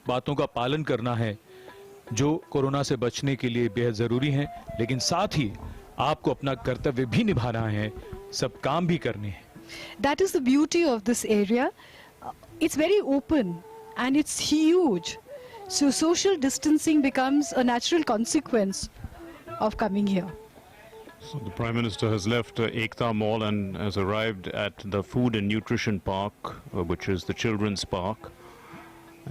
बातों का पालन करना है जो कोरोना से बचने के लिए बेहद ज़रूरी हैं, लेकिन साथ ही आपको अपना कर्तव्य भी निभाना है, सब काम भी करने हैं। That is the beauty of this area. It's very open and it's huge. So social distancing becomes a natural consequence of coming here. So the Prime Minister has left Ekta Mall and has arrived at the Food and Nutrition Park, which is the children's park.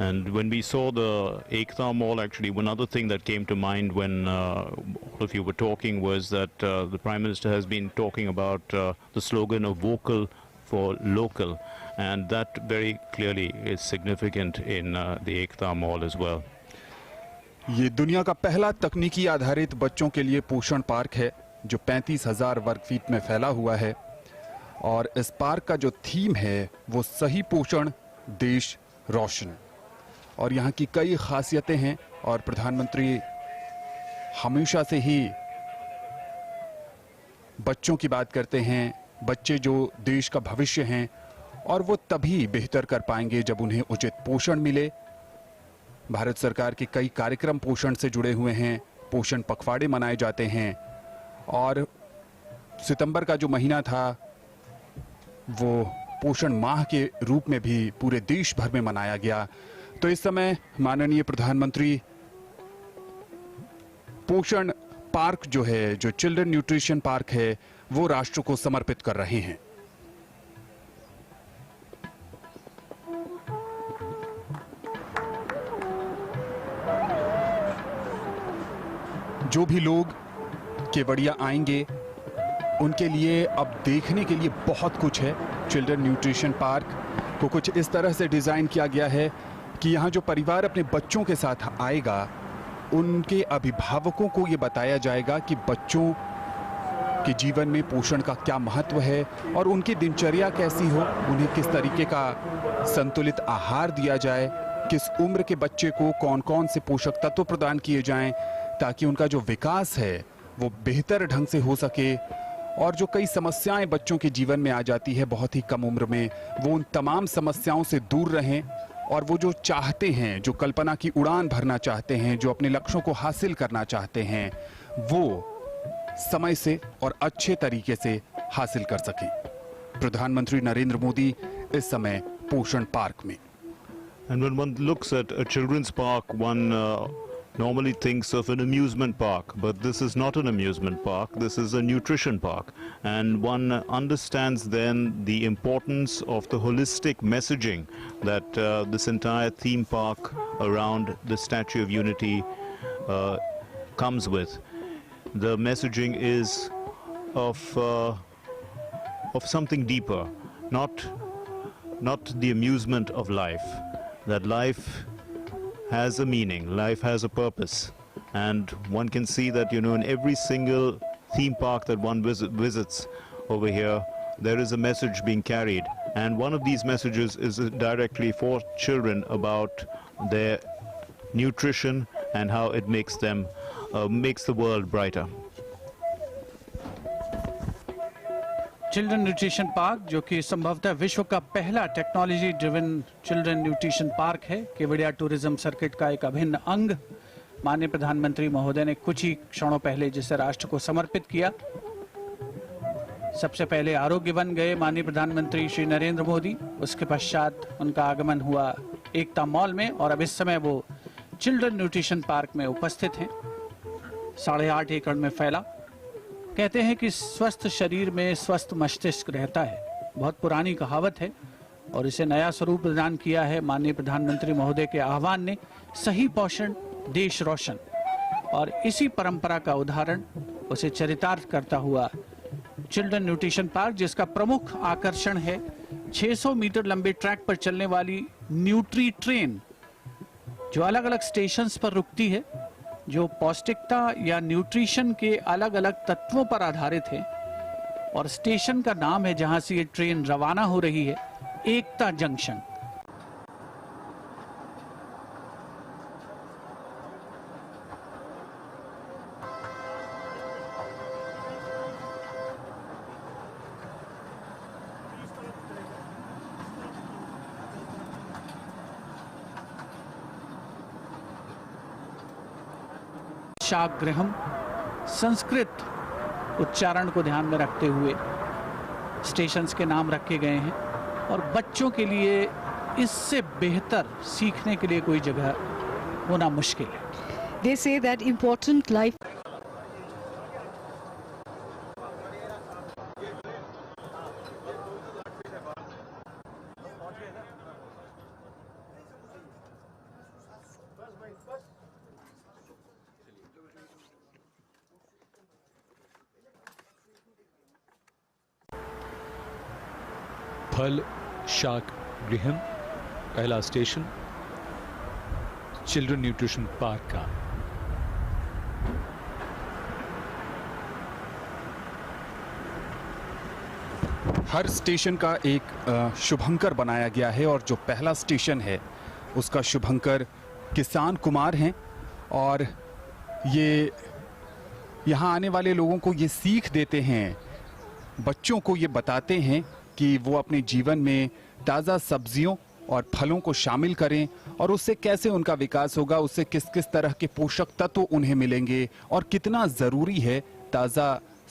And when we saw the Ekta Mall, actually, one other thing that came to mind when all of you were talking was that the Prime Minister has been talking about the slogan of vocal for local, and that very clearly is significant in the Ekta Mall as well. ये दुनिया का पहला तकनीकी आधारित बच्चों के लिए पोषण पार्क है जो 35,000 वर्ग फीट में फैला हुआ है, और इस पार्क का जो थीम है वो सही पोषण देश रोशन, और यहाँ की कई खासियतें हैं। और प्रधानमंत्री हमेशा से ही बच्चों की बात करते हैं, बच्चे जो देश का भविष्य हैं, और वो तभी बेहतर कर पाएंगे जब उन्हें उचित पोषण मिले। भारत सरकार के कई कार्यक्रम पोषण से जुड़े हुए हैं, पोषण पखवाड़े मनाए जाते हैं, और सितंबर का जो महीना था वो पोषण माह के रूप में भी पूरे देश भर में मनाया गया। तो इस समय माननीय प्रधानमंत्री पोषण पार्क जो है, जो चिल्ड्रन न्यूट्रिशन पार्क है, वो राष्ट्र को समर्पित कर रहे हैं। जो भी लोग केवड़िया आएंगे उनके लिए अब देखने के लिए बहुत कुछ है। चिल्ड्रन न्यूट्रिशन पार्क को कुछ इस तरह से डिज़ाइन किया गया है कि यहाँ जो परिवार अपने बच्चों के साथ आएगा उनके अभिभावकों को ये बताया जाएगा कि बच्चों के जीवन में पोषण का क्या महत्व है और उनकी दिनचर्या कैसी हो, उन्हें किस तरीके का संतुलित आहार दिया जाए, किस उम्र के बच्चे को कौन कौन से पोषक तत्व प्रदान किए जाएं ताकि उनका जो विकास है वो बेहतर ढंग से हो सके, और जो कई समस्याएं बच्चों के जीवन में आ जाती है बहुत ही कम उम्र में, वो उन तमाम समस्याओं से दूर रहें, और वो जो चाहते हैं, जो कल्पना की उड़ान भरना चाहते हैं, जो अपने लक्ष्यों को हासिल करना चाहते हैं, वो समय से और अच्छे तरीके से हासिल कर सकें। प्रधानमंत्री नरेंद्र मोदी इस समय पोषण पार्क में। And when one looks at a children's park, one normally thinks of an amusement park, but this is not an amusement park, this is a nutrition park, and one understands then the importance of the holistic messaging that this entire theme park around the Statue of Unity comes with. The messaging is of something deeper, not the amusement of life, that life has a meaning, life has a purpose, and one can see that, you know, in every single theme park that one visits over here, there is a message being carried, and one of these messages is directly for children about their nutrition and how it makes the world brighter. Children nutrition park, जो कि संभवतः विश्व का पहला technology driven children nutrition park है, Kevadia tourism circuit का एक अभिन्न अंग, माननीय प्रधानमंत्री महोदय ने कुछ ही क्षणों पहले जिसे राष्ट्र को समर्पित किया। सबसे पहले आरोग्य वन गए माननीय प्रधानमंत्री श्री नरेंद्र मोदी, उसके पश्चात उनका आगमन हुआ एकता मॉल में, और अब इस समय वो चिल्ड्रन न्यूट्रिशन पार्क में उपस्थित हैं। 8.5 एकड़ में फैला। कहते हैं कि स्वस्थ शरीर में स्वस्थ मस्तिष्क रहता है, बहुत पुरानी कहावत है, और इसे नया स्वरूप प्रदान किया है माननीय प्रधानमंत्री महोदय के आह्वान ने, सही पोषण देश रोशन, और इसी परंपरा का उदाहरण उसे चरितार्थ करता हुआ चिल्ड्रन न्यूट्रिशन पार्क, जिसका प्रमुख आकर्षण है 600 मीटर लंबे ट्रैक पर चलने वाली न्यूट्री ट्रेन, जो अलग अलग स्टेशंस पर रुकती है, जो पौष्टिकता या न्यूट्रिशन के अलग अलग तत्वों पर आधारित है, और स्टेशन का नाम है जहां से ये ट्रेन रवाना हो रही है, एकता जंक्शन। शाक गृहम संस्कृत उच्चारण को ध्यान में रखते हुए स्टेशंस के नाम रखे गए हैं और बच्चों के लिए इससे बेहतर सीखने के लिए कोई जगह होना मुश्किल है। They say that important life फल शाक गृहम पहला स्टेशन चिल्ड्रन न्यूट्रिशन पार्क का। हर स्टेशन का एक शुभंकर बनाया गया है और जो पहला स्टेशन है उसका शुभंकर किसान कुमार हैं और ये यहाँ आने वाले लोगों को ये सीख देते हैं, बच्चों को ये बताते हैं कि वो अपने जीवन में ताज़ा सब्जियों और फलों को शामिल करें और उससे कैसे उनका विकास होगा, उससे किस किस तरह के पोषक तत्व उन्हें मिलेंगे और कितना ज़रूरी है ताज़ा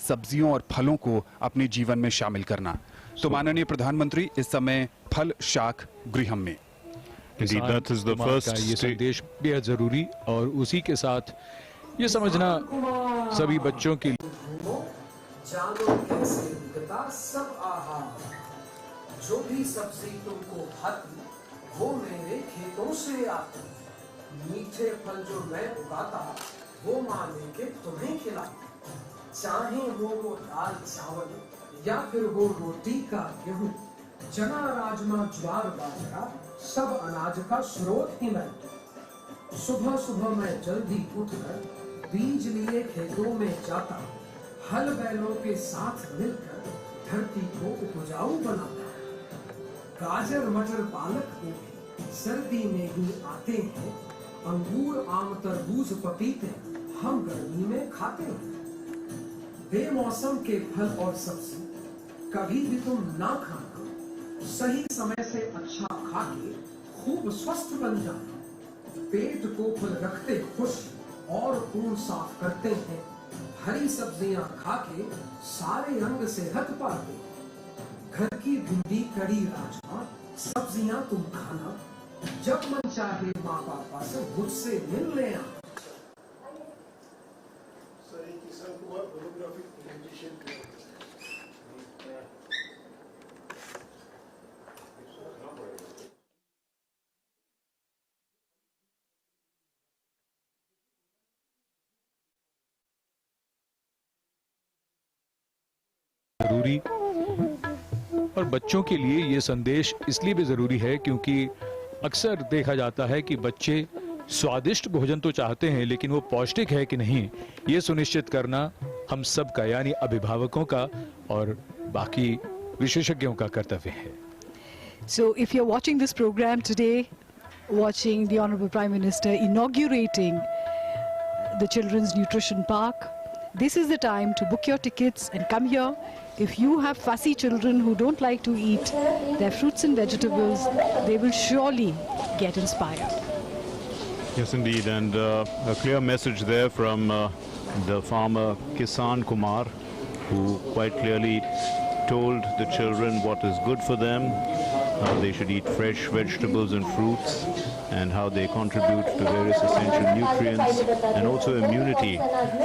सब्जियों और फलों को अपने जीवन में शामिल करना। तो माननीय प्रधानमंत्री इस समय फल शाक गृहम में Indeed, that is the first ये संदेश बेहद जरूरी और उसी के साथ ये समझना सभी बच्चों के जानो कैसे बिकता सब आहार, जो भी सब्जी तुमको खाती वो मेरे खेतों से आती, मीठे फल जो मैं उगाता वो माँ लेके तुम्हें खिलाती, चाहे वो दाल चावल या फिर वो रोटी का गेहूं, चना राजमा ज्वार बाजरा सब अनाज का स्रोत ही मैं। सुबह सुबह मैं जल्दी उठकर बीज लिए खेतों में जाता, हल बैलों के साथ मिलकर धरती को उपजाऊ बनाता। गाजर मटर पालक गोभी सर्दी में ही आते हैं, अंगूर आम तरबूज पपीते हम गर्मी में खाते हैं। बेमौसम के फल और सब्जी कभी भी तुम ना खाना, सही समय से अच्छा खा के खूब स्वस्थ बन जाना। पेट को फल रखते खुश और खून साफ करते हैं, हरी सब्जियां खा के सारे अंग सेहत पाते। घर की भिंडी कड़ी राजमा सब्जियां तुम खाना, जब मन चाहे माँ पापा से मुझसे मिल लेना। जरूरी और बच्चों के लिए ये संदेश इसलिए भी जरूरी है क्योंकि अक्सर देखा जाता है कि बच्चे स्वादिष्ट भोजन तो चाहते हैं लेकिन वो पौष्टिक है कि नहीं ये सुनिश्चित करना हम सब का यानी अभिभावकों का और बाकी विशेषज्ञों का कर्तव्य है। So if you're watching this program today, watching the Honorable Prime Minister inaugurating the Children's Nutrition Park, this is the time to book your tickets and come here. If you have fussy children who don't like to eat their fruits and vegetables, they will surely get inspired. Yes, indeed, and a clear message there from the farmer Kisan Kumar, who quite clearly told the children what is good for them, how they should eat fresh vegetables and fruits, and how they contribute to various essential nutrients, and also immunity,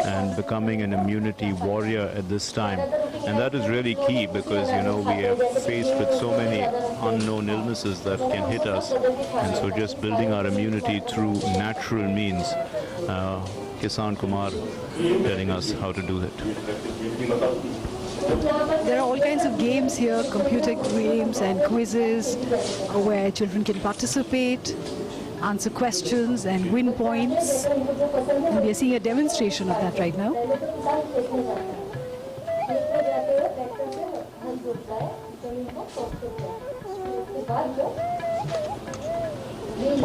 and becoming an immunity warrior at this time. And that is really key because, you know, we are faced with so many unknown illnesses that can hit us, and so just building our immunity through natural means. Kisan Kumar telling us how to do it. There are all kinds of games here, computer games and quizzes where children can participate, answer questions and win points. And we are seeing a demonstration of that right now.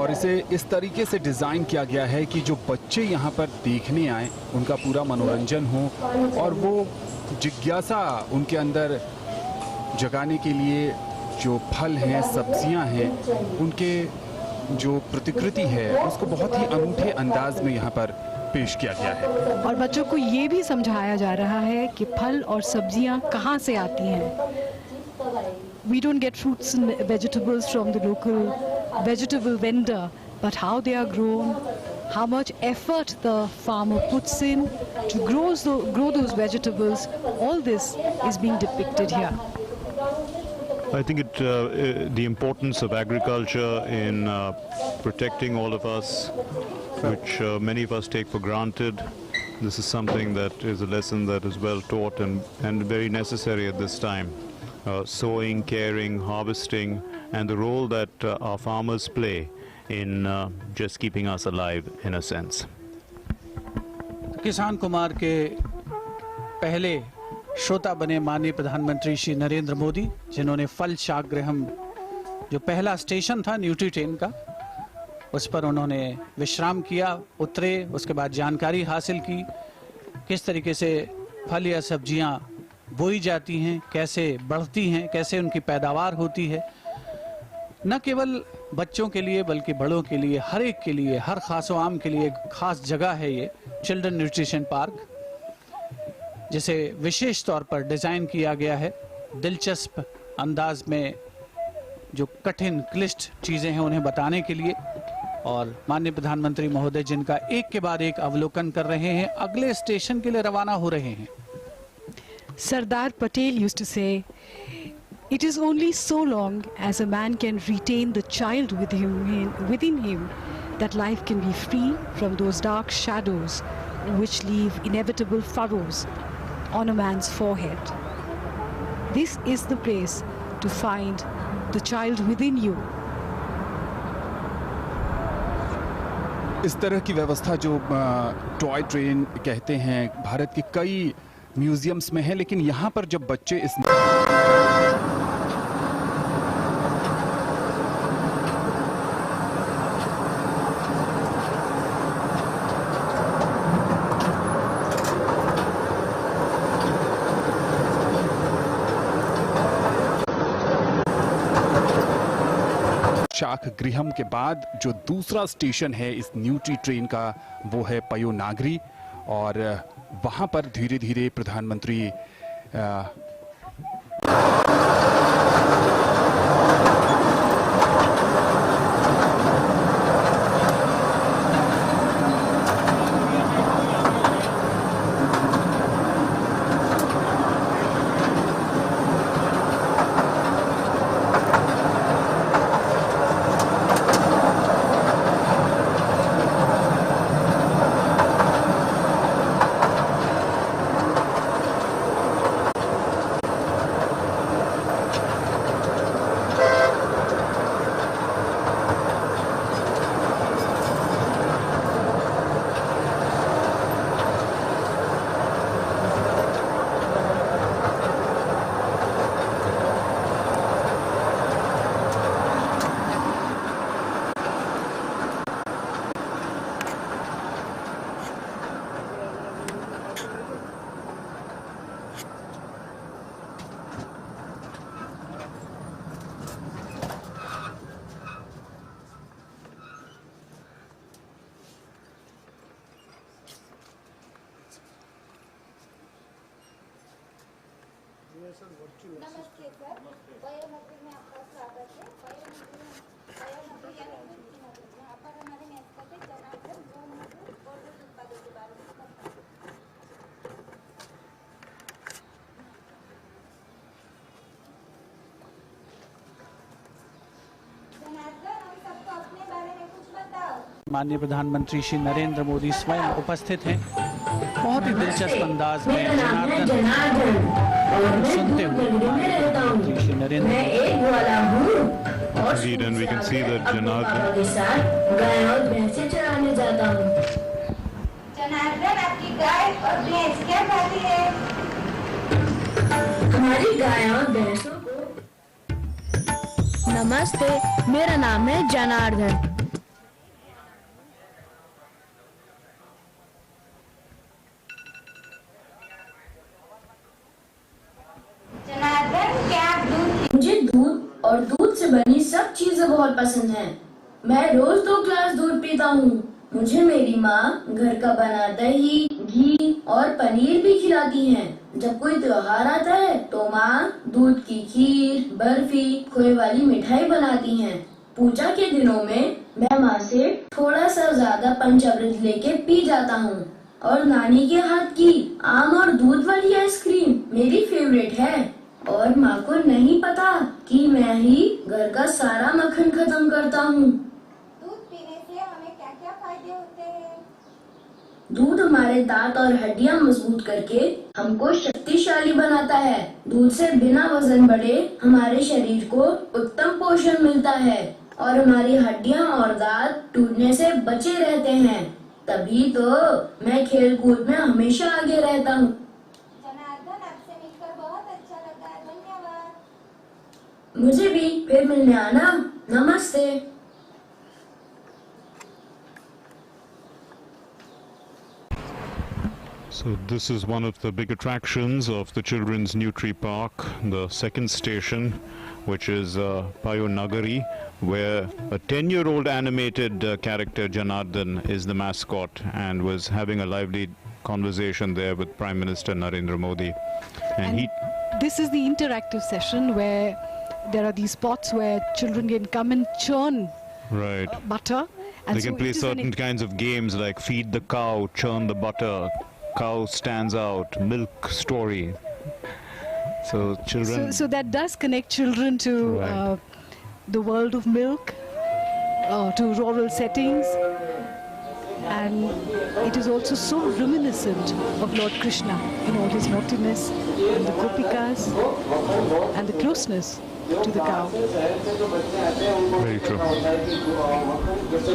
और इसे इस तरीके से design किया गया है कि जो बच्चे यहाँ पर देखने आए उनका पूरा मनोरंजन हो और वो जिज्ञासा उनके अंदर जगाने के लिए जो फल हैं सब्जियां हैं उनके जो प्रतिकृति है उसको बहुत ही अनूठे अंदाज में यहाँ पर पेश किया गया है। और बच्चों को ये भी समझाया जा रहा है कि फल और सब्जियां कहाँ से आती हैं। We don't get fruits and vegetables from the local vegetable vendor, but how they are grown, how much effort the farmer puts in to grow those vegetables, all this is being depicted here. I think the importance of agriculture in protecting all of us, which many of us take for granted, this is something that is a lesson that is well taught and very necessary at this time. Sowing, caring, harvesting, and the role that our farmers play in just keeping us alive in a sense. किसान कुमार के पहले श्रोता बने माननीय प्रधानमंत्री श्री नरेंद्र मोदी, जिन्होंने फल शाकगृहम जो पहला स्टेशन था न्यूट्री ट्रेन का, उस पर उन्होंने विश्राम किया, उतरे, उसके बाद जानकारी हासिल की किस तरीके से फल या सब्जियां बोई जाती हैं, कैसे बढ़ती हैं, कैसे उनकी पैदावार होती है। न केवल बच्चों के लिए बल्कि बड़ों के लिए, हर एक के लिए, हर खास व आम के लिए एक खास जगह है ये चिल्ड्रन न्यूट्रिशन पार्क, जिसे विशेष तौर पर डिज़ाइन किया गया है दिलचस्प अंदाज में, जो कठिन क्लिष्ट चीज़ें हैं उन्हें बताने के लिए। और माननीय प्रधानमंत्री महोदय जिनका एक के बाद एक अवलोकन कर रहे हैं, अगले स्टेशन के लिए रवाना हो रहे हैं। Sardar Patel used to say, it is only so long as a man can retain the child within him that life can be free from those dark shadows which leave inevitable furrows on a man's forehead. This is the place to find the child within you. इस तरह की व्यवस्था जो toy train कहते हैं, भारत की कई museums में है, लेकिन यहाँ पर जब बच्चे इस शाक गृहम के बाद जो दूसरा स्टेशन है इस न्यूट्री ट्रेन का, वो है पयोनागरी। और वहां पर धीरे धीरे प्रधानमंत्री नमस्ते सर, वयोनगरी में आपका स्वागत है। वयोनगरी यहाँ पर हमारे मेहमान थे जनार्दन गोमूत्र और दूध उत्पादों के बारे में बताएं। जनार्दन, हम सबको अपने बारे में कुछ बताओ। माननीय प्रधानमंत्री श्री नरेंद्र मोदी स्वयं उपस्थित हैं। बहुत ही दिलचस्प अंदाज में जनार्दन सुनते हुए प्रधानमंत्री Shri Narendra Indeed, and we can see that Janardhan गाय और भैंसे चराने जाता हूँ। जनार्दन, आपकी गाय और भैंस क्या खाती है? हमारी गाय और भैंसों को। नमस्ते, मेरा नाम है जनार्दन। जनार्दन, क्या आप दूध? मुझे दूध और दूध से बनी सब चीजें बहुत पसंद हैं। मैं रोज 2 ग्लास दूध पीता हूँ। मुझे मेरी माँ घर का बना दही, घी और पनीर भी खिलाती हैं। जब कोई त्योहार आता है तो माँ दूध की खीर, बर्फी, खोए वाली मिठाई बनाती हैं। पूजा के दिनों में मैं माँ से थोड़ा सा ज्यादा पंचामृत लेके पी जाता हूँ और नानी के हाथ की आम और दूध वाली आइसक्रीम मेरी फेवरेट है। और माँ को नहीं पता कि मैं ही घर का सारा मक्खन खत्म करता हूँ। दूध पीने से हमें क्या क्या फायदे होते हैं? दूध हमारे दांत और हड्डियां मजबूत करके हमको शक्तिशाली बनाता है। दूध से बिना वजन बढ़े हमारे शरीर को उत्तम पोषण मिलता है और हमारी हड्डियां और दांत टूटने से बचे रहते हैं। तभी तो मैं खेल कूद में हमेशा आगे रहता हूँ। जनार्दन, आपसे मिलकर बहुत अच्छा लगा, धन्यवाद। मुझे भी फिर मिलने आना। नमस्ते। So this is one of the big attractions of the Children's Nutri Park, the second station, which is Payo Nagari, where a 10-year-old animated character Janardhan is the mascot and was having a lively conversation there with Prime Minister Narendra Modi. And This is the interactive session where there are these spots where children can come and churn right. Butter. And They can so play it is an certain kinds of games like feed the cow, churn the butter, cow stands out, milk story. So children... So that does connect children to Right. the world of milk, to rural settings. And it is also so reminiscent of Lord Krishna in all his naughtiness, and the gopikas, and the closeness to the cow. Very true.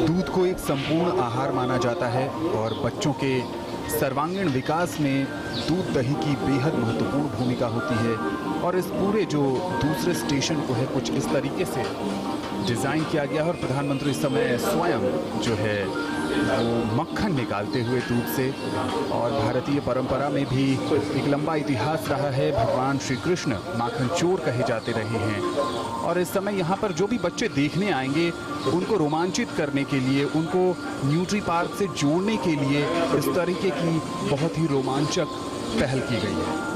दूध को एक संपूर्ण आहार माना जाता है और बच्चों के सर्वांगीण विकास में दूध दही की बेहद महत्वपूर्ण भूमिका होती है। और इस पूरे जो दूसरे स्टेशन को है कुछ इस तरीके से डिज़ाइन किया गया है और प्रधानमंत्री इस समय स्वयं जो है वो मक्खन निकालते हुए दूध से। और भारतीय परंपरा में भी एक लंबा इतिहास रहा है। भगवान श्री कृष्ण माखन चोर कहे जाते रहे हैं और इस समय यहाँ पर जो भी बच्चे देखने आएंगे उनको रोमांचित करने के लिए, उनको न्यूट्री पार्क से जोड़ने के लिए इस तरीके की बहुत ही रोमांचक पहल की गई है।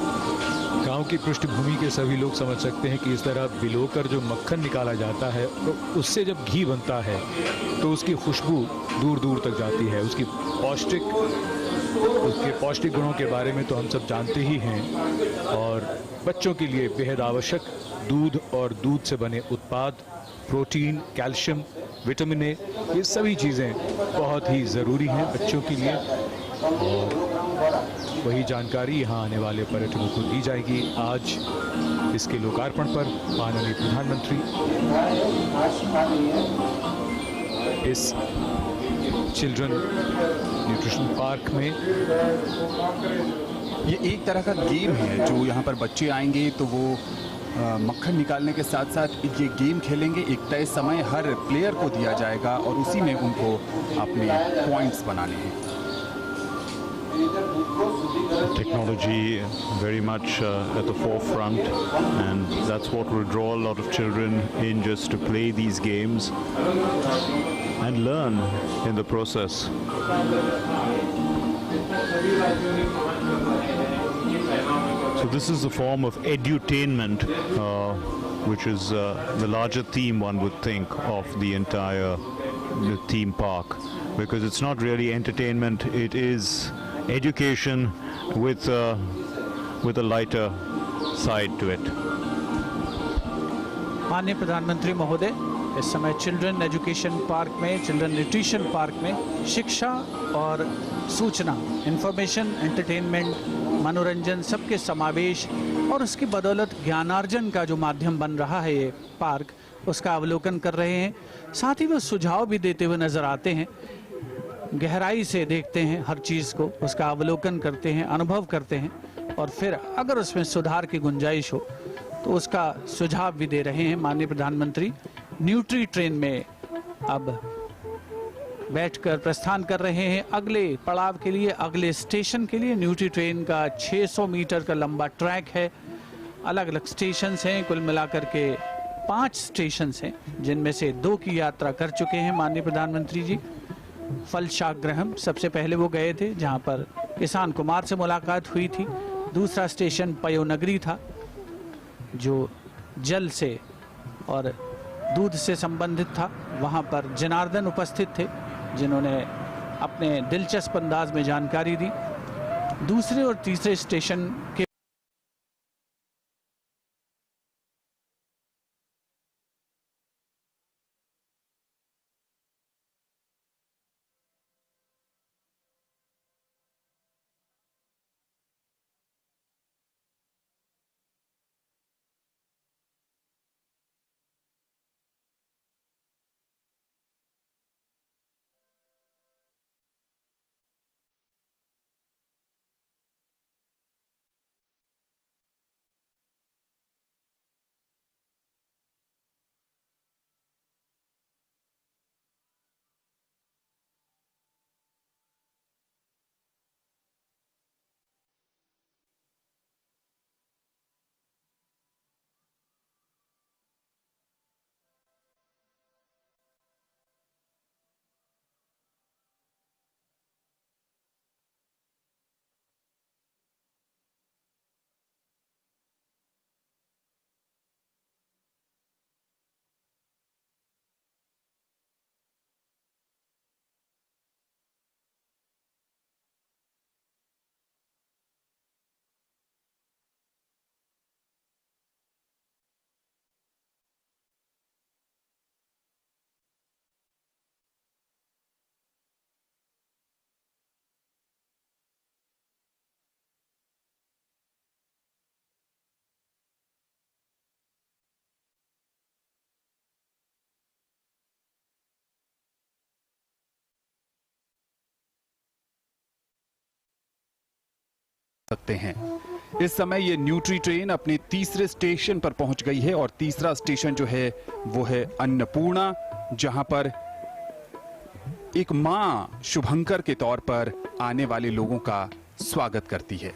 गांव की पृष्ठभूमि के सभी लोग समझ सकते हैं कि इस तरह बिलोकर जो मक्खन निकाला जाता है तो उससे जब घी बनता है तो उसकी खुशबू दूर दूर तक जाती है। उसके पौष्टिक गुणों के बारे में तो हम सब जानते ही हैं। और बच्चों के लिए बेहद आवश्यक दूध और दूध से बने उत्पाद, प्रोटीन, कैल्शियम, विटामिन ए, ये सभी चीज़ें बहुत ही ज़रूरी हैं बच्चों के लिए। और वही जानकारी यहाँ आने वाले पर्यटकों को दी जाएगी। आज इसके लोकार्पण पर माननीय प्रधानमंत्री इस चिल्ड्रन न्यूट्रिशन पार्क में, ये एक तरह का गेम है जो यहाँ पर बच्चे आएंगे तो वो मक्खन निकालने के साथ साथ ये गेम खेलेंगे। एक तय समय हर प्लेयर को दिया जाएगा और उसी में उनको अपने पॉइंट्स बनाने हैं। Technology very much at the forefront, and that's what will draw a lot of children in just to play these games and learn in the process. So this is a form of edutainment, which is the larger theme, one would think, of the entire theme park, because it's not really entertainment, it is education with a lighter side to it. माननीय प्रधानमंत्री महोदय इस समय children education park में, children nutrition park में शिक्षा और सूचना, इंफॉर्मेशन, एंटरटेनमेंट, मनोरंजन सबके समावेश और उसकी बदौलत ज्ञानार्जन का जो माध्यम बन रहा है ये पार्क, उसका अवलोकन कर रहे हैं। साथ ही वो सुझाव भी देते हुए नजर आते हैं। गहराई से देखते हैं हर चीज़ को, उसका अवलोकन करते हैं, अनुभव करते हैं और फिर अगर उसमें सुधार की गुंजाइश हो तो उसका सुझाव भी दे रहे हैं। माननीय प्रधानमंत्री न्यूट्री ट्रेन में अब बैठकर प्रस्थान कर रहे हैं अगले पड़ाव के लिए, अगले स्टेशन के लिए। न्यूट्री ट्रेन का 600 मीटर का लंबा ट्रैक है, अलग अलग स्टेशन हैं, कुल मिलाकर के 5 स्टेशन हैं जिनमें से 2 की यात्रा कर चुके हैं माननीय प्रधानमंत्री जी। फल शाकगृहम सबसे पहले वो गए थे, जहाँ पर किसान कुमार से मुलाकात हुई थी। दूसरा स्टेशन पयोनगरी था, जो जल से और दूध से संबंधित था। वहाँ पर जनार्दन उपस्थित थे, जिन्होंने अपने दिलचस्प अंदाज में जानकारी दी। दूसरे और तीसरे स्टेशन के सकते हैं। इस समय ये न्यूट्री ट्रेन अपने तीसरे स्टेशन पर पहुंच गई है और तीसरा स्टेशन जो है वो है अन्नपूर्णा, जहां पर एक मां शुभंकर के तौर पर आने वाले लोगों का स्वागत करती है।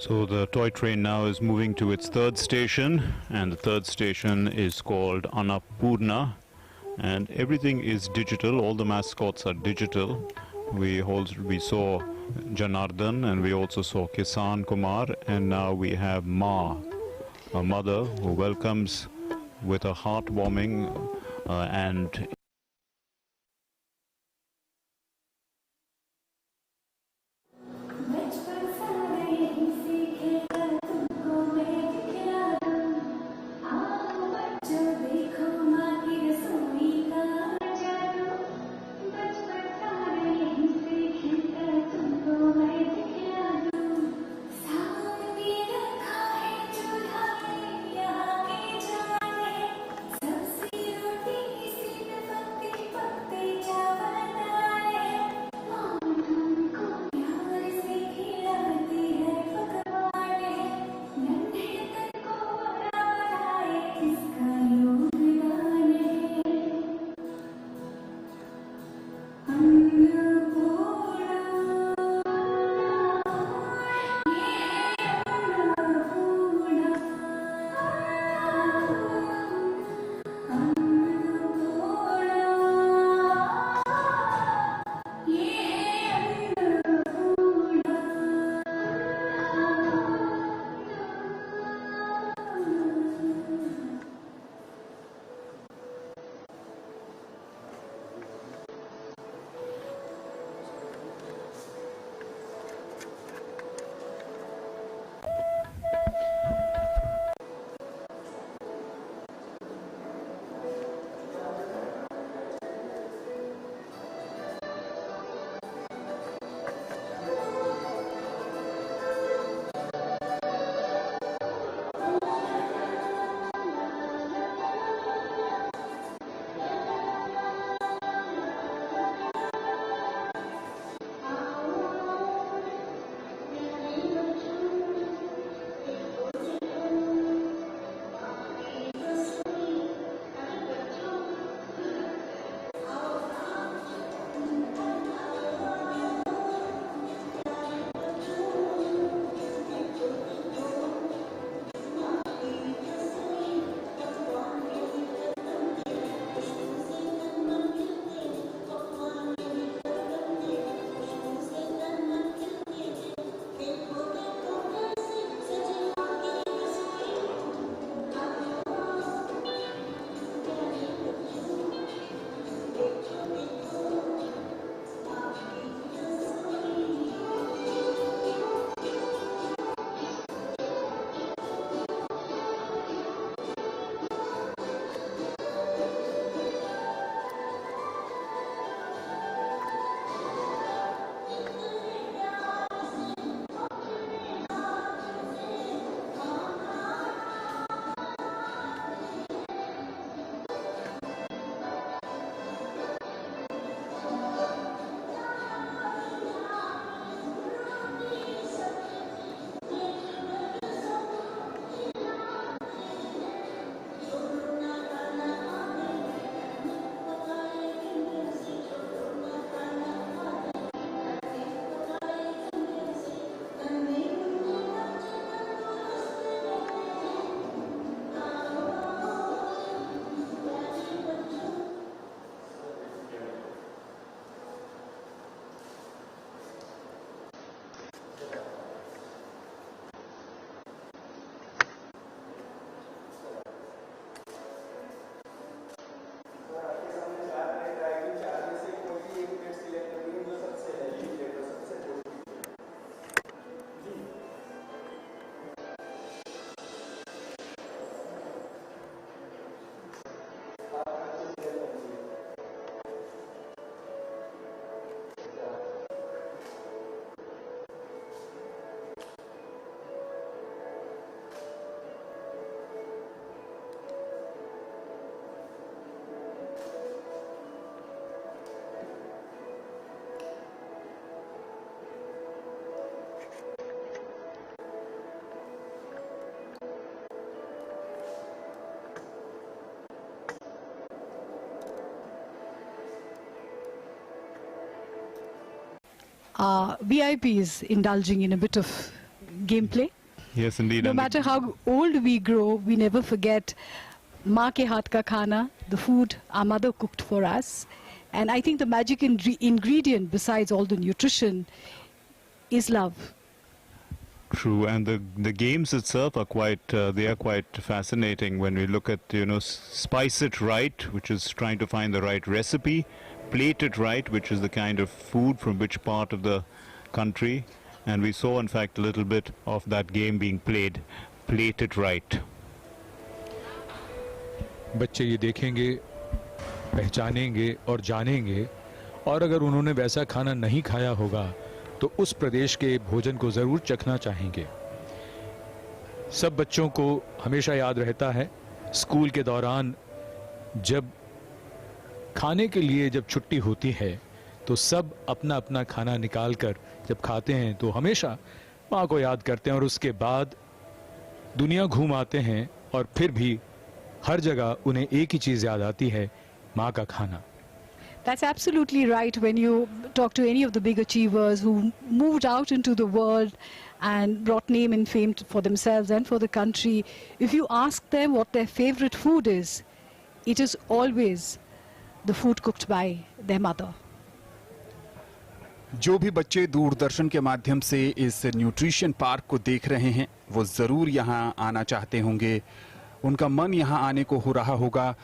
So the toy train now is moving to its third station, and the third station is called Annapurna, and everything is digital. All the mascots are digital. We saw Janardhan, and we also saw Kisan Kumar, and now we have Ma, a mother who welcomes with a heartwarming and VIPs indulging in a bit of gameplay. Yes, indeed. No and the- matter how old we grow, we never forget maa ke haath ka khana, the food our mother cooked for us. And I think the magic ingredient, besides all the nutrition, is love. True, and the games itself are quite they are quite fascinating when we look at, you know, spice it right, which is trying to find the right recipe, plate it right, which is the kind of food from which part of the country, and we saw in fact a little bit of that game being played, plate it right. बच्चे ये देखेंगे, पहचानेंगे और जानेंगे, और अगर उन्होंने वैसा खाना नहीं खाया होगा तो उस प्रदेश के भोजन को ज़रूर चखना चाहेंगे। सब बच्चों को हमेशा याद रहता है स्कूल के दौरान जब खाने के लिए जब छुट्टी होती है तो सब अपना अपना खाना निकाल कर जब खाते हैं तो हमेशा माँ को याद करते हैं, और उसके बाद दुनिया घूम आते हैं और फिर भी हर जगह उन्हें एक ही चीज़ याद आती है, माँ का खाना। That's absolutely right. When you talk to any of the big achievers who moved out into the world and brought name and fame for themselves and for the country, if you ask them what their favorite food is, it is always the food cooked by their mother. जो भी बच्चे दूरदर्शन के माध्यम से इस nutrition park को देख रहे हैं वो ज़रूर यहाँ आना चाहते होंगे, उनका मन यहाँ आने को हो रहा होगा।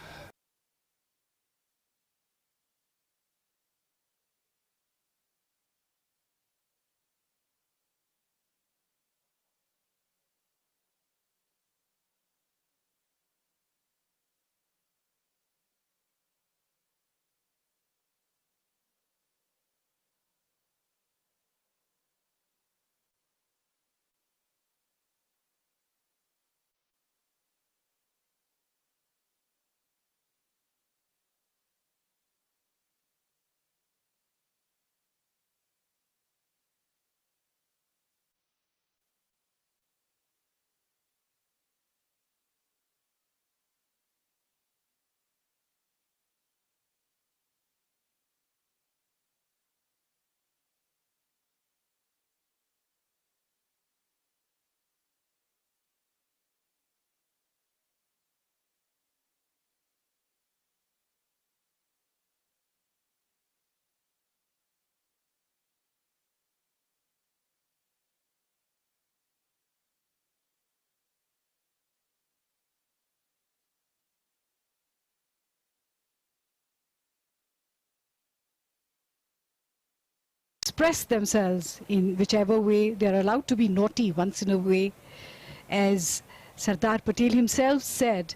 Express themselves in whichever way. They are allowed to be naughty once in a way. As Sardar Patel himself said,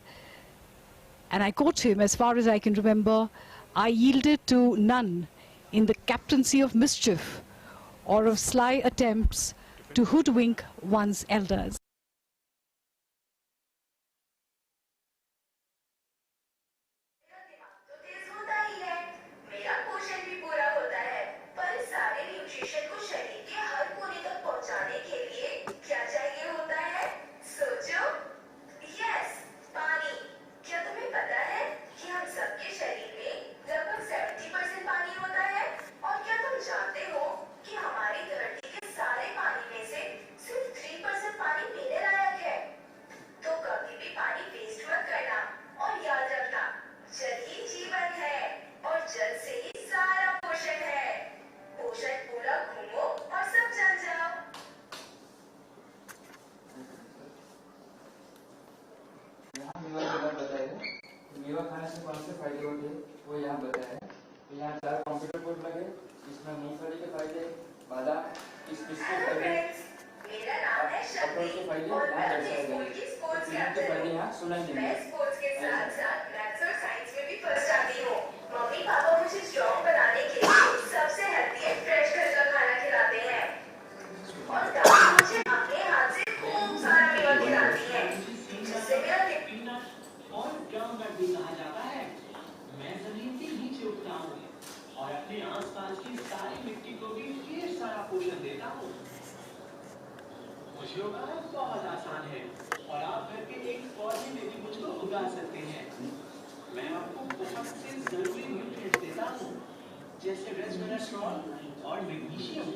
and I quote him, as far as I can remember, I yielded to none in the captaincy of mischief or of sly attempts to hoodwink one's elders. मेवा खाने से कौन से फायदे होते हैं वो यहाँ बताया है। तो यहाँ 4 कंप्यूटर बोर्ड लगे, इसमें मूंगफली के फायदे, बादाम, किशमिश के फायदे, अखरोट के फायदे यहाँ दर्शाए गए हैं। फिल्म के फायदे यहाँ सुनाई देंगे। मम्मी पापा मुझे स्ट्रॉन्ग बनाने के लिए सबसे हेल्दी एंड फ्रेश घर का खाना खिलाते हैं और दादी मुझे अपने हाथ से खूब सारा मेवा खिलाती है जिससे मेरा और ड्रम का भी कहा जाता है। मैं जमीन के नीचे उगता हूँ और अपने आसपास की सारी मिट्टी को भी ढेर सारा पोषण देता हूँ। मुझे उगाना बहुत आसान है और आप घर के एक पौधे में भी मुझको उगा सकते हैं। मैं आपको बहुत से जरूरी न्यूट्रिएंट्स देता हूँ जैसे रेस्वेराट्रॉल और मैग्नीशियम।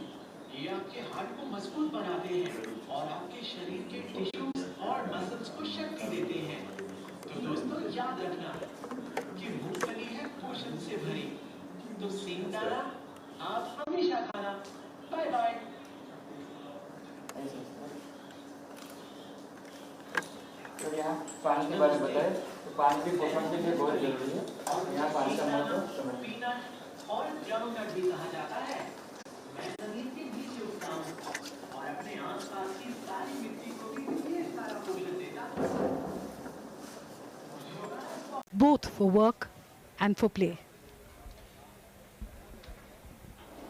ये आपके हार्ट को मजबूत बनाते हैं और आपके शरीर के टिश्यूज और मसल्स को शक्ति देते हैं। तो दोस्तों याद रखना कि मूंगफली है पोषण से भरी, तो सिंगदाना आप हमेशा खाना। Bye bye. तो यहाँ पानी के बारे में बताए, तो पानी भी पोषण के लिए बहुत जरूरी है। यहाँ पानी का महत्व समझ। पीनट और ग्राउंडनट भी कहा जाता है। मैं जमीन के नीचे उगता हूँ और अपने आसपास की सारी मिट्टी को भी ढेर सारा पोषण देता हूँ। both for work and for play.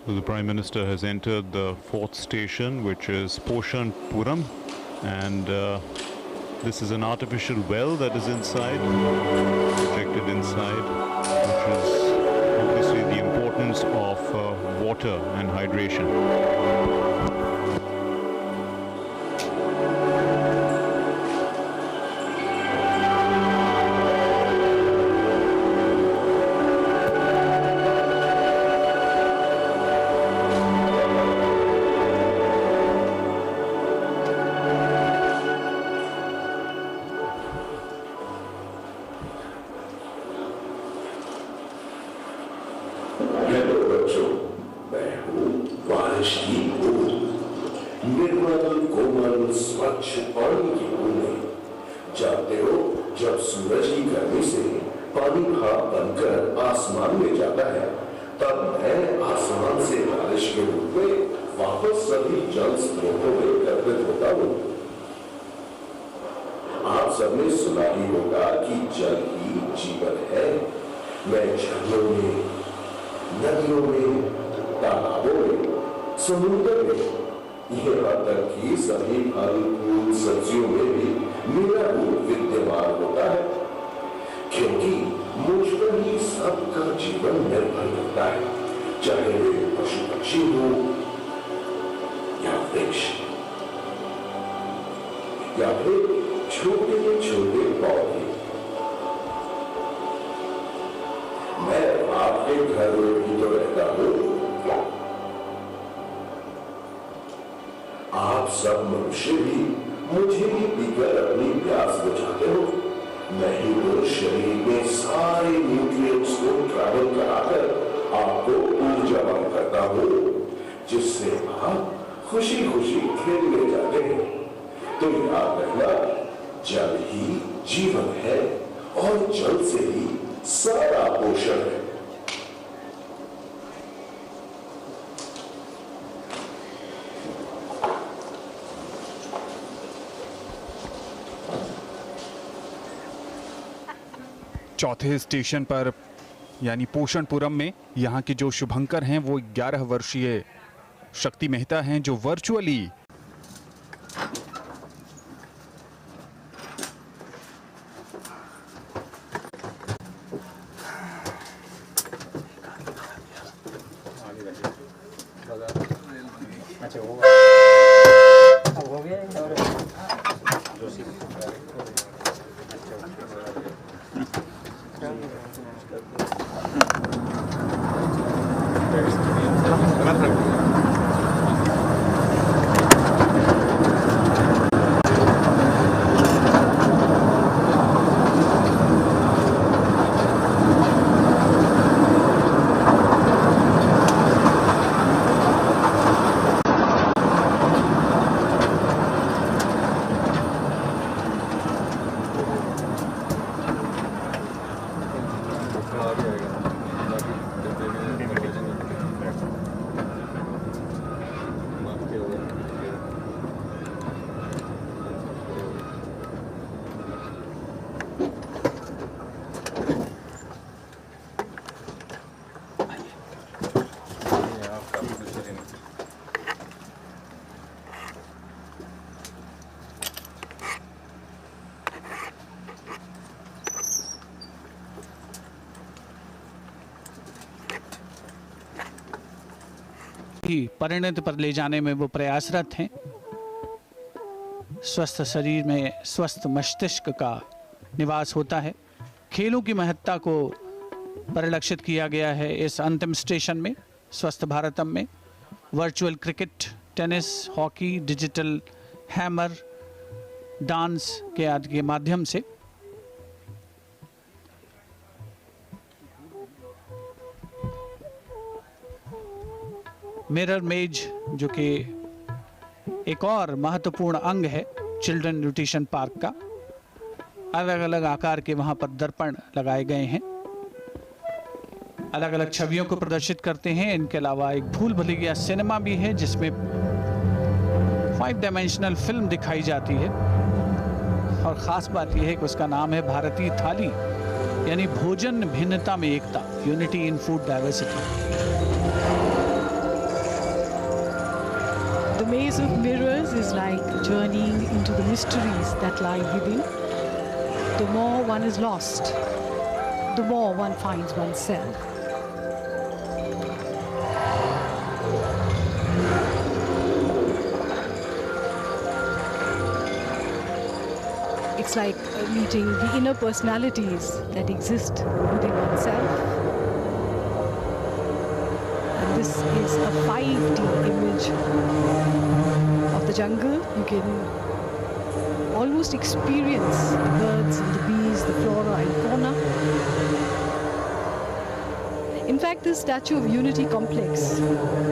The Prime Minister has entered the fourth station, which is Poshan Puram, and this is an artificial well that is inside, projected inside, which is obviously the importance of water and hydration. Hello बच्चों, मैं हूँ बारिश की बूंद, निर्मल कोमल स्वच्छ पानी की बूंदें। जानते हो, जब सूरज की गर्मी से पानी भाप बनकर आसमान में जाता है, तब मैं आसमान से बारिश के रूप में वापस सभी जल स्रोतों में एकत्रित होता हूँ। आप सबने सुना ही होगा कि जल ही जीवन है। मैं झरनों में, नदियों में, तालाबों में, समुद्र में, यहाँ तक कि सभी फल फूल सब्जियों में भी मेरा रूप विद्यमान होता है, क्योंकि मुझ पर ही सबका जीवन निर्भर करता है, चाहे वे पशु पक्षी हो या वृक्ष या फिर छोटे छोटे पौधे। मैं आपके घर में भी तो रहता हूँ। आप सब मनुष्य भी मुझे ही पीकर अपनी प्यास बुझाते हो। मैं ही तो शरीर में सारे न्यूट्रिएंट्स को ट्रैवल कराकर आपको ऊर्जावान करता हूँ, जिससे आप खुशी खुशी खेलने जाते हैं। तो याद रखना, जल ही जीवन है और जल से ही सारा पोषण है। चौथे स्टेशन पर यानी पोषणपुरम में यहाँ के जो शुभंकर हैं वो 11 वर्षीय शक्ति मेहता हैं, जो वर्चुअली परिणति पर ले जाने में वो प्रयासरत हैं। स्वस्थ शरीर में स्वस्थ मस्तिष्क का निवास होता है। खेलों की महत्ता को परिलक्षित किया गया है इस अंतिम स्टेशन में, स्वस्थ भारतम में। Virtual cricket tennis, hockey, digital hammer, dance के आदि के माध्यम से मिरर मेज, जो कि एक और महत्वपूर्ण अंग है चिल्ड्रन न्यूट्रिशन पार्क का, अलग अलग आकार के वहां पर दर्पण लगाए गए हैं, अलग अलग छवियों को प्रदर्शित करते हैं। इनके अलावा एक भूल भुलैया सिनेमा भी है जिसमें 5 डायमेंशनल फिल्म दिखाई जाती है, और ख़ास बात यह है कि उसका नाम है भारतीय थाली, यानी भोजन भिन्नता में एकता, unity in food diversity. The maze of mirrors is like journeying into the mysteries that lie within. The more one is lost, the more one finds oneself. It's like meeting the inner personalities that exist within oneself. And this is a 5D image of the jungle. You can almost experience the birds and the bees, the flora and fauna. In fact, this Statue of Unity complex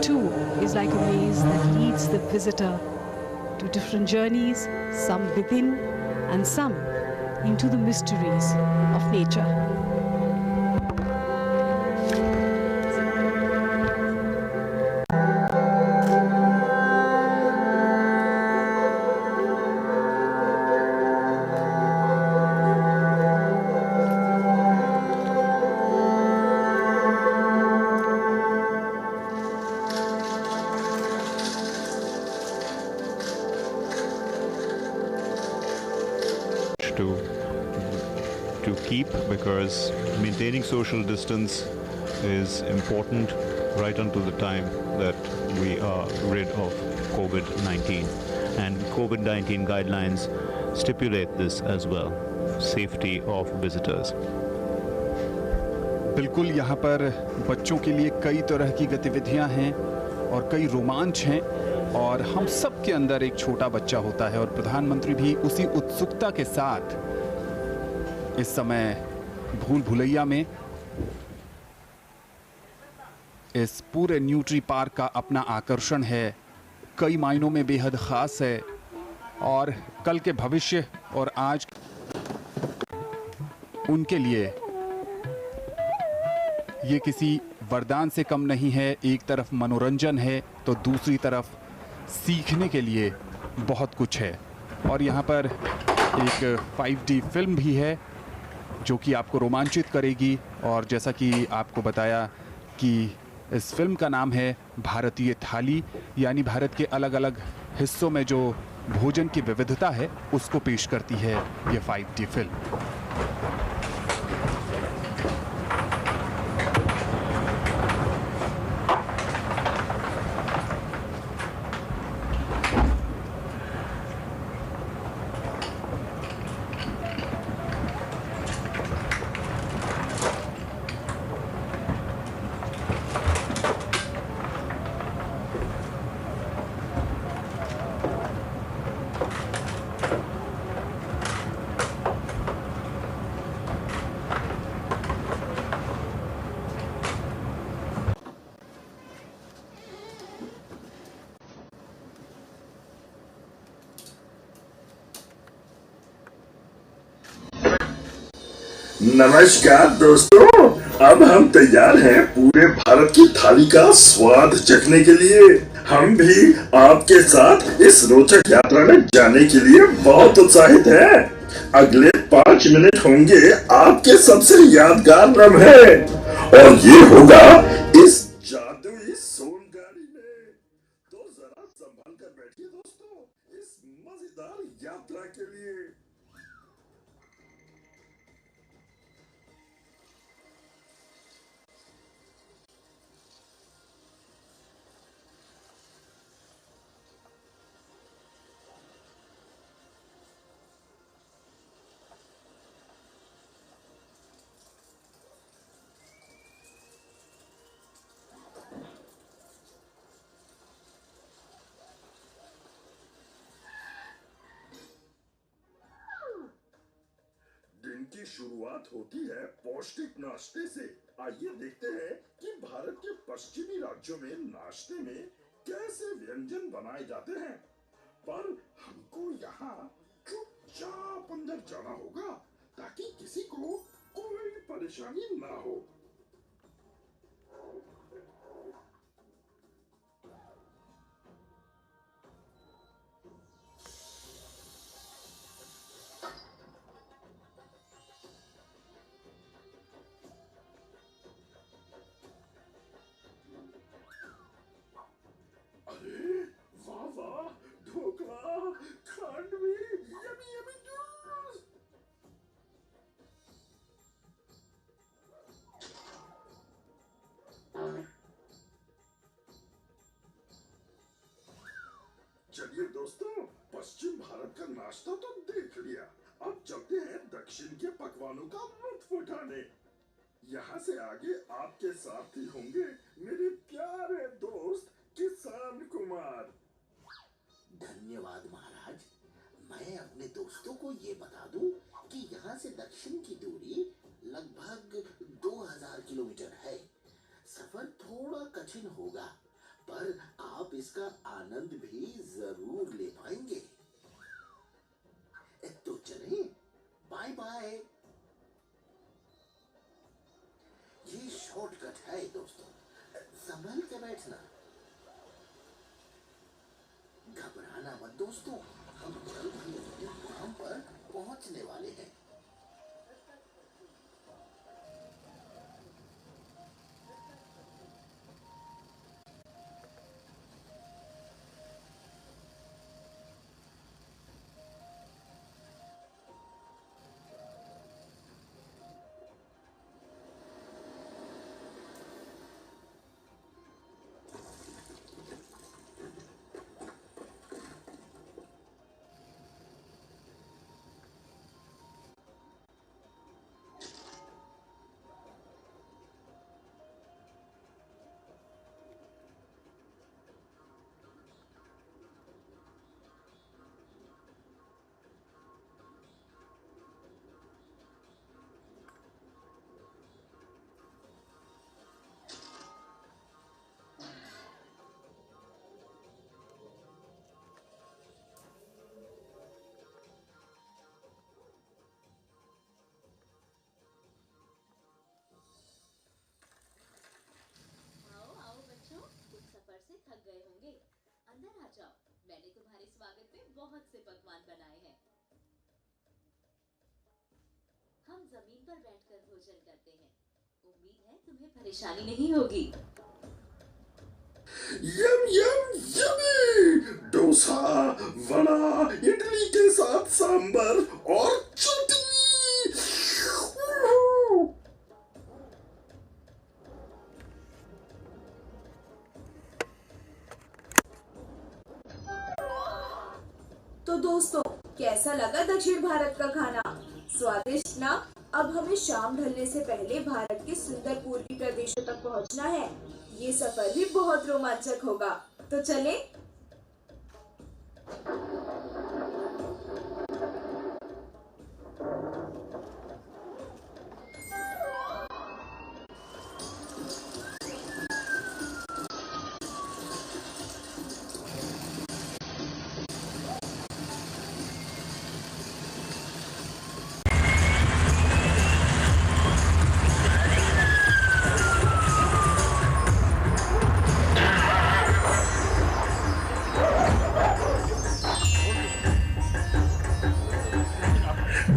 too is like a maze that leads the visitor to different journeys, some within and some into the mysteries of nature. to keep, because maintaining social distance is important right until the time that we are rid of COVID-19, and COVID-19 guidelines stipulate this as well, safety of visitors. बिल्कुल, यहाँ पर बच्चों के लिए कई तरह की गतिविधियाँ हैं और कई रोमांच हैं, और हम सब के अंदर एक छोटा बच्चा होता है, और प्रधानमंत्री भी उसी उत्सुकता के साथ इस समय भूल भुलैया में इस पूरे न्यूट्री पार्क का अपना आकर्षण है, कई मायनों में बेहद ख़ास है, और कल के भविष्य और आज उनके लिए ये किसी वरदान से कम नहीं है। एक तरफ मनोरंजन है तो दूसरी तरफ सीखने के लिए बहुत कुछ है, और यहाँ पर एक 5D फिल्म भी है जो कि आपको रोमांचित करेगी, और जैसा कि आपको बताया कि इस फिल्म का नाम है भारतीय थाली, यानी भारत के अलग अलग हिस्सों में जो भोजन की विविधता है उसको पेश करती है ये 5D फिल्म। नमस्कार दोस्तों, अब हम तैयार हैं पूरे भारत की थाली का स्वाद चखने के लिए। हम भी आपके साथ इस रोचक यात्रा में जाने के लिए बहुत उत्साहित हैं। अगले 5 मिनट होंगे आपके सबसे यादगार लम्हे, और ये होगा इस जादुई सोनगाड़ी में। तो जरा संभल कर बैठिए दोस्तों इस मजेदार यात्रा के लिए। की शुरुआत होती है पौष्टिक नाश्ते से। आइए देखते हैं कि भारत के पश्चिमी राज्यों में नाश्ते में कैसे व्यंजन बनाए जाते हैं। पर हमको यहाँ चुपचाप अंदर जाना होगा ताकि किसी को कोई परेशानी ना हो। अरे वाह वाह, dhokla, khandvi, yummy yummy juice. चलिए दोस्तों, पश्चिम भारत का नाश्ता तो देख लिया, अब चलते हैं दक्षिण के पकवानों का लुत्फ उठाने। यहाँ से आगे आपके साथ ही होंगे मेरे प्यारे दोस्त किसान कुमार। धन्यवाद महाराज। मैं अपने दोस्तों को ये बता दूं कि यहाँ से दक्षिण की दूरी लगभग 2000 किलोमीटर है। सफर थोड़ा कठिन होगा, पर आप इसका आनंद भी जरूर ले पाएंगे। तो चलें, बाय बाय। ये शॉर्टकट है दोस्तों, संभल के बैठना। घबराना मत दोस्तों, हम जल्द ही अपने मुकाम पर पहुंचने वाले हैं। थक गए होंगे, अंदर आ जाओ। मैंने तुम्हारे स्वागत में बहुत से पकवान बनाए हैं। हम जमीन पर बैठकर भोजन करते हैं। उम्मीद है तुम्हें परेशानी नहीं होगी। यम यम यमी, डोसा, वड़ा, इडली के साथ सांबर और चटनी। तो दोस्तों, कैसा लगा दक्षिण भारत का खाना? स्वादिष्ट ना? अब हमें शाम ढलने से पहले भारत के सुंदर पूर्वी प्रदेशों तक पहुंचना है। ये सफर भी बहुत रोमांचक होगा, तो चलें?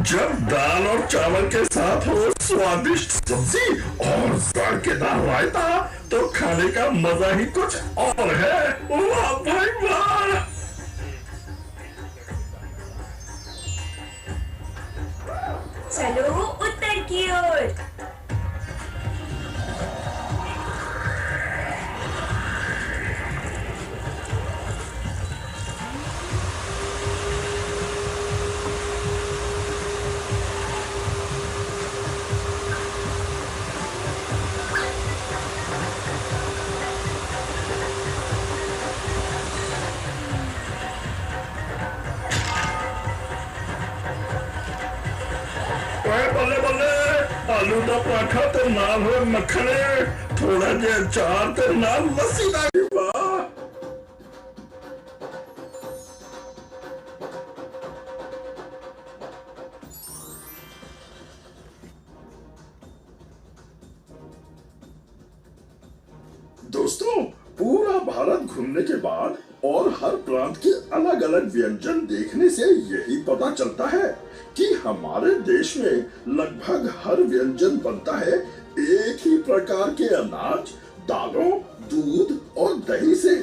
जब दाल और चावल के साथ हो स्वादिष्ट सब्जी और जायकेदार रायता, तो खाने का मजा ही कुछ और है। वाह भाई वाह। चलो उत्तर की ओर। बल्ले आलू का पराठा ते नाल होए मक्खने, थोड़ा जिहा अचार ते नाल लस्सी दा भी वाह। दोस्तों, पूरा भारत घूमने के बाद और हर प्रांत के अलग अलग व्यंजन देखने से यही पता चलता है कि हमारे देश में लगभग हर व्यंजन बनता है एक ही प्रकार के अनाज, दालों, दूध और दही से।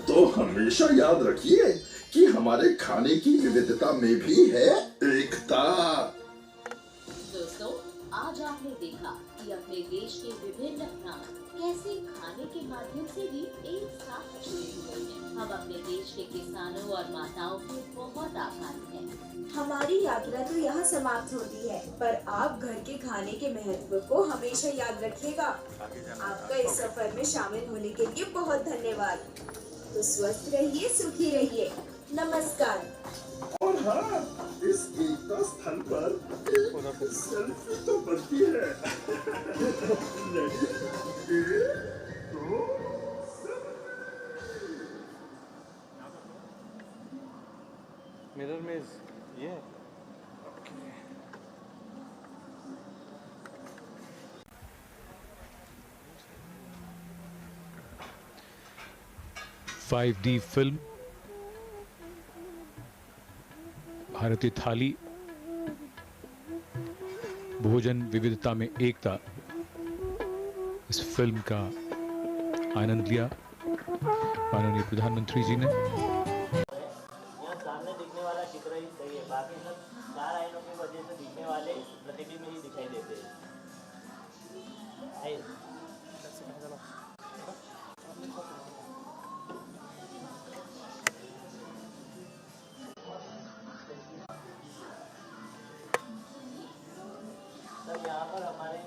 तो हमेशा याद रखिए कि हमारे खाने की विविधता में भी है एकता। दोस्तों, आज आपने देखा कि अपने देश के विभिन्न प्रांत कैसे खाने के माध्यम से भी एक साथ जुड़े हुए हैं। हम अपने देश के किसानों और माताओं के बहुत आभारी हैं। हमारी यात्रा तो यहाँ समाप्त होती है, पर आप घर के खाने के महत्व को हमेशा याद रखिएगा। आपका इस सफर में शामिल होने के लिए बहुत धन्यवाद। तो स्वस्थ रहिए, सुखी रहिए। नमस्कार। और हाँ, इस एकता स्थल पर एक सेल्फी तो बनती है। नहीं, एक, दो, मिरर में ये फाइव डी फिल्म भारतीय थाली, भोजन विविधता में एकता, इस फिल्म का आनंद लिया माननीय प्रधानमंत्री जी ने। यहाँ सामने दिखने वाला चित्र ही सही है, बाकी सब चार आयनों की वजह से दिखने वाले प्रतिबिंब ही दिखाई देते हैं। तब यहाँ पर हमारी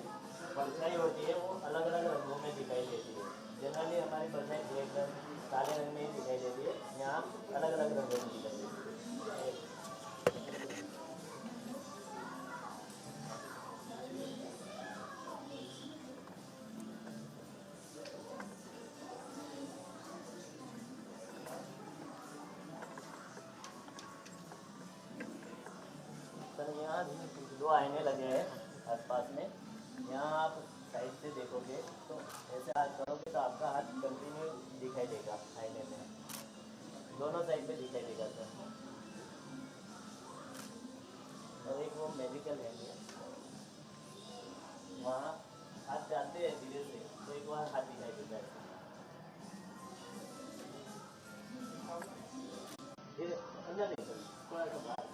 परछाई होती है, वो अलग अलग रंगों में दिखाई देती है। जनरली हमारी परछाई ब्लैक रंग, काले रंग में ही दिखाई देती है, यहाँ अलग अलग रंगों में दिखाई देती है। सर यहाँ दो आईने लगे हैं आसपास में, यहाँ आप साइड से देखोगे तो ऐसे हाथ करोगे तो आपका हाथ कंटिन्यू दिखाई देगा आईने में, दोनों साइड पे दिखाई देगा सर। और एक वो मेडिकल है, वहाँ हाथ डालते हैं धीरे से तो एक बार हाथ दिखाई देता है। धीरे अंदर नहीं सर, थोड़ा सा बाहर,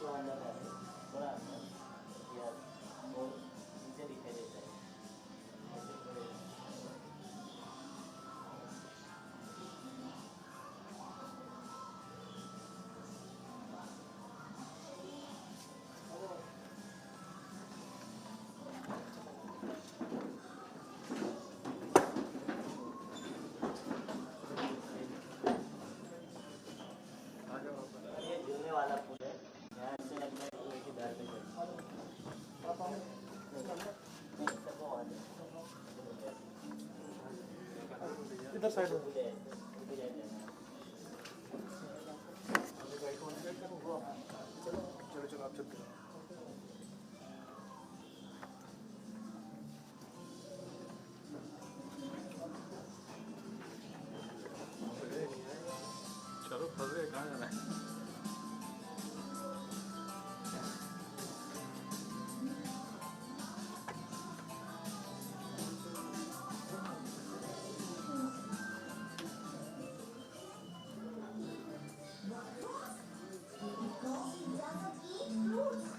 थोड़ा अंदर डालें, थोड़ा अंदर, यस, और नीचे दिखाई देता है। ये झूलने वाला पुल है, यहाँ ऐसे लगता है कि एक ही धार पे इधर साइड में चलो चलो आप चलते हैं। चलो फंस गए, कहाँ जाना है? Fruits.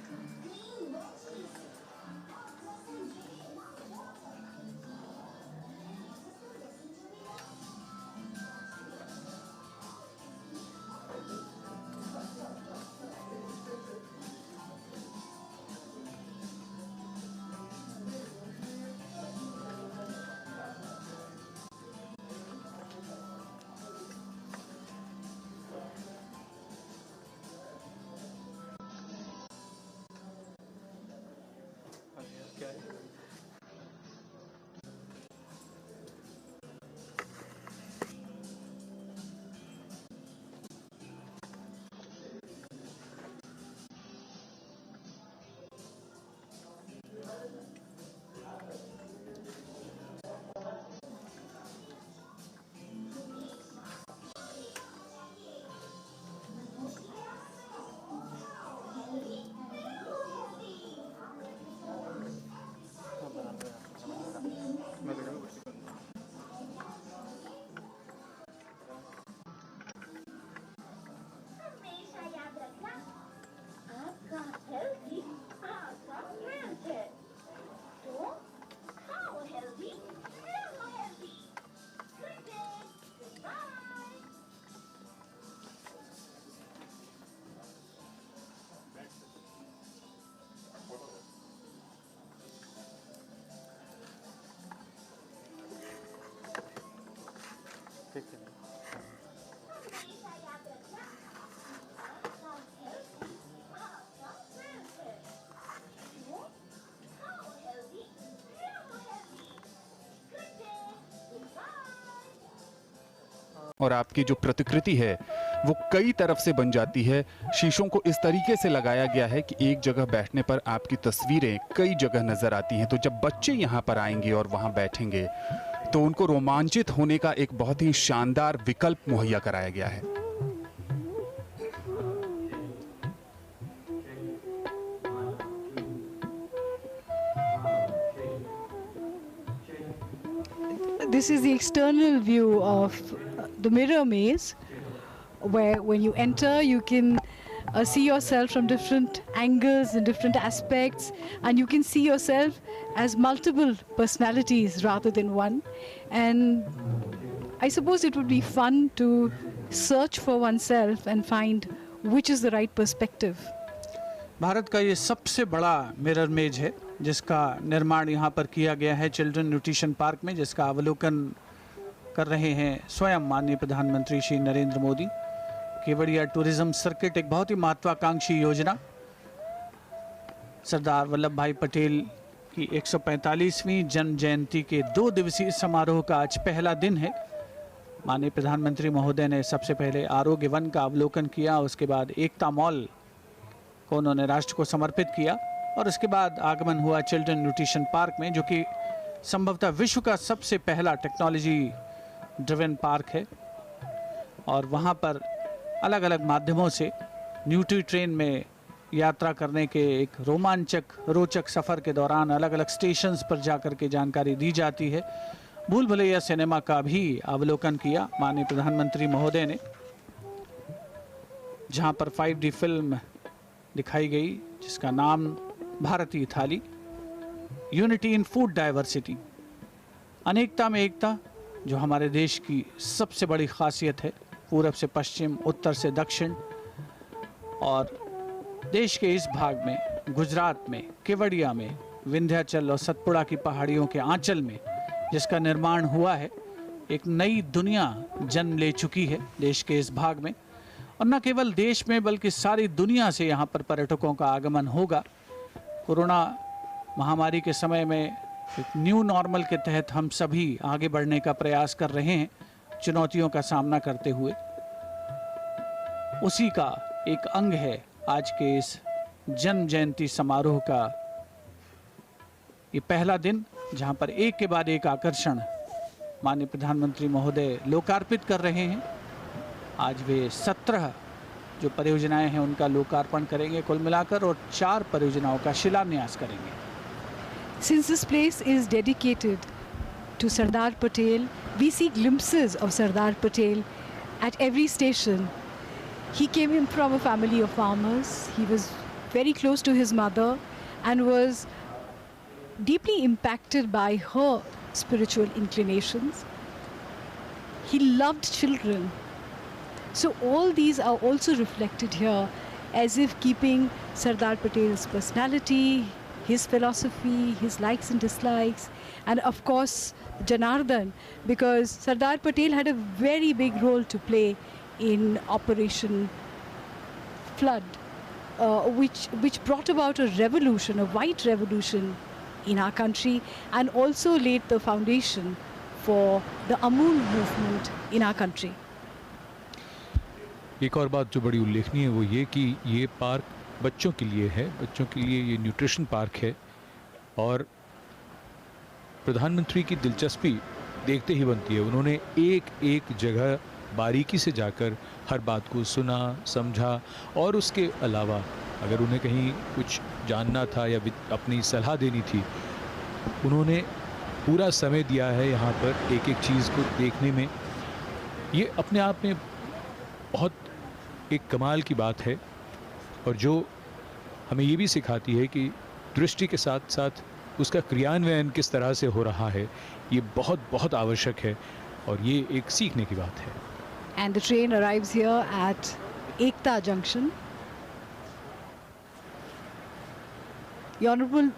और आपकी जो प्रतिकृति है वो कई तरफ से बन जाती है। शीशों को इस तरीके से लगाया गया है कि एक जगह बैठने पर आपकी तस्वीरें कई जगह नजर आती हैं। तो जब बच्चे यहाँ पर आएंगे और वहाँ बैठेंगे तो उनको रोमांचित होने का एक बहुत ही शानदार विकल्प मुहैया कराया गया है। This is the external view of the mirror maze, where when you enter you can see yourself from different angles and different aspects, and you can see yourself as multiple personalities rather than one. And I suppose it would be fun to search for oneself and find which is the right perspective. Bharat का ये सबसे बड़ा mirror मेज है जिसका निर्माण यहाँ पर किया गया है चिल्ड्रन न्यूट्रिशन पार्क में, जिसका अवलोकन कर रहे हैं स्वयं माननीय प्रधानमंत्री श्री नरेंद्र मोदी। केवड़िया टूरिज्म सर्किट एक बहुत ही महत्वाकांक्षी योजना, सरदार वल्लभ भाई पटेल की 145वीं जन्म जयंती के 2 दिवसीय समारोह का आज पहला दिन है। माननीय प्रधानमंत्री महोदय ने सबसे पहले आरोग्य वन का अवलोकन किया, उसके बाद एकता मॉल को उन्होंने राष्ट्र को समर्पित किया और उसके बाद आगमन हुआ चिल्ड्रन न्यूट्रिशन पार्क में, जो कि संभवतः विश्व का सबसे पहला टेक्नोलॉजी ड्रिवन पार्क है। और वहाँ पर अलग अलग माध्यमों से न्यूट्री ट्रेन में यात्रा करने के एक रोचक सफ़र के दौरान अलग अलग स्टेशंस पर जाकर के जानकारी दी जाती है। भूल भुलैया सिनेमा का भी अवलोकन किया माननीय प्रधानमंत्री महोदय ने, जहाँ पर 5D फिल्म दिखाई गई जिसका नाम भारतीय थाली, यूनिटी इन फूड डाइवर्सिटी, अनेकता में एकता, जो हमारे देश की सबसे बड़ी खासियत है, पूरब से पश्चिम, उत्तर से दक्षिण। और देश के इस भाग में, गुजरात में, केवड़िया में, विंध्याचल और सतपुड़ा की पहाड़ियों के आंचल में जिसका निर्माण हुआ है, एक नई दुनिया जन्म ले चुकी है देश के इस भाग में। और न केवल देश में बल्कि सारी दुनिया से यहाँ पर पर्यटकों का आगमन होगा। कोरोना महामारी के समय में एक न्यू नॉर्मल के तहत हम सभी आगे बढ़ने का प्रयास कर रहे हैं, चुनौतियों का सामना करते हुए। उसी का एक अंग है आज के इस जन्म जयंती समारोह का ये पहला दिन, जहाँ पर एक के बाद एक आकर्षण माननीय प्रधानमंत्री महोदय लोकार्पित कर रहे हैं। आज वे 17 जो परियोजनाएं हैं उनका लोकार्पण करेंगे कुल मिलाकर, और 4 परियोजनाओं का शिलान्यास करेंगे। Since this place is dedicated to Sardar Patel, we see glimpses of Sardar Patel at every station. He came in from a family of farmers. He was very close to his mother and was deeply impacted by her spiritual inclinations. He loved children. So all these are also reflected here, as if keeping Sardar Patel's personality, his philosophy, his likes and dislikes, and of course Janardhan, because Sardar Patel had a very big role to play in Operation Flood, which brought about a revolution, a white revolution in our country, and also laid the foundation for the Amul movement in our country. एक और बात जो बड़ी उल्लेखनीय है वो ये कि ये पार्क बच्चों के लिए है, बच्चों के लिए ये न्यूट्रिशन पार्क है। और प्रधानमंत्री की दिलचस्पी देखते ही बनती है। उन्होंने एक एक जगह बारीकी से जाकर हर बात को सुना, समझा, और उसके अलावा अगर उन्हें कहीं कुछ जानना था या अपनी सलाह देनी थी, उन्होंने पूरा समय दिया है यहाँ पर एक एक चीज़ को देखने में। ये अपने आप में बहुत एक कमाल की बात है, और जो हमें ये भी सिखाती है कि दृष्टि के साथ साथ उसका क्रियान्वयन किस तरह से हो रहा है, ये बहुत बहुत आवश्यक है और ये एक सीखने की बात है। And the train arrives here at Ekta Junction. The Honorable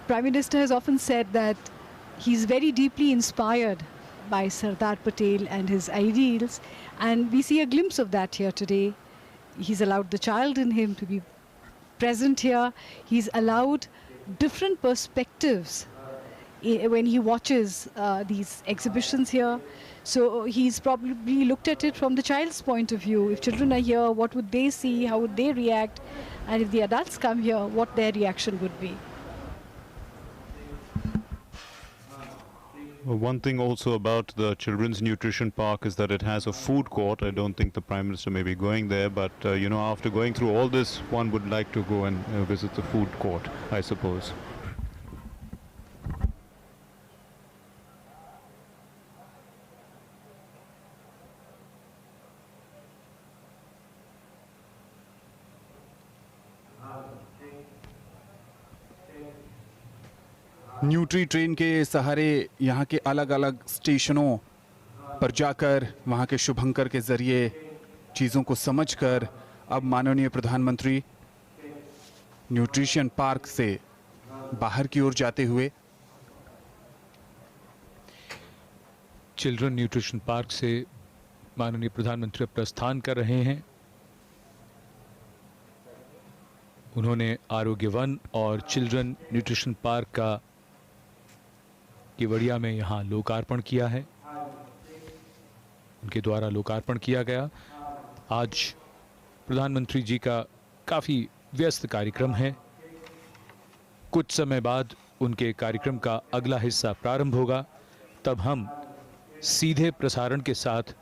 Prime Minister has often said that he's very deeply inspired by Sardar Patel and his ideals, and we see a glimpse of that here today. He's allowed the child in him to be present here. He's allowed different perspectives when he watches these exhibitions here. So he's probably looked at it from the child's point of view. If children are here, what would they see? How would they react? And if the adults come here, what their reaction would be. One thing also about the Children's Nutrition Park is that it has a food court. I don't think the Prime Minister may be going there, but you know, after going through all this, one would like to go and visit the food court, I suppose. Nutri train के सहारे यहाँ के अलग अलग स्टेशनों पर जाकर वहाँ के शुभंकर के जरिए चीज़ों को समझकर अब माननीय प्रधानमंत्री न्यूट्रिशन पार्क से बाहर की ओर जाते हुए चिल्ड्रन न्यूट्रिशन पार्क से माननीय प्रधानमंत्री प्रस्थान कर रहे हैं। उन्होंने आरोग्य वन और चिल्ड्रन न्यूट्रिशन पार्क का केवड़िया में यहाँ लोकार्पण किया है। उनके द्वारा लोकार्पण किया गया। आज प्रधानमंत्री जी का काफ़ी व्यस्त कार्यक्रम है। कुछ समय बाद उनके कार्यक्रम का अगला हिस्सा प्रारंभ होगा, तब हम सीधे प्रसारण के साथ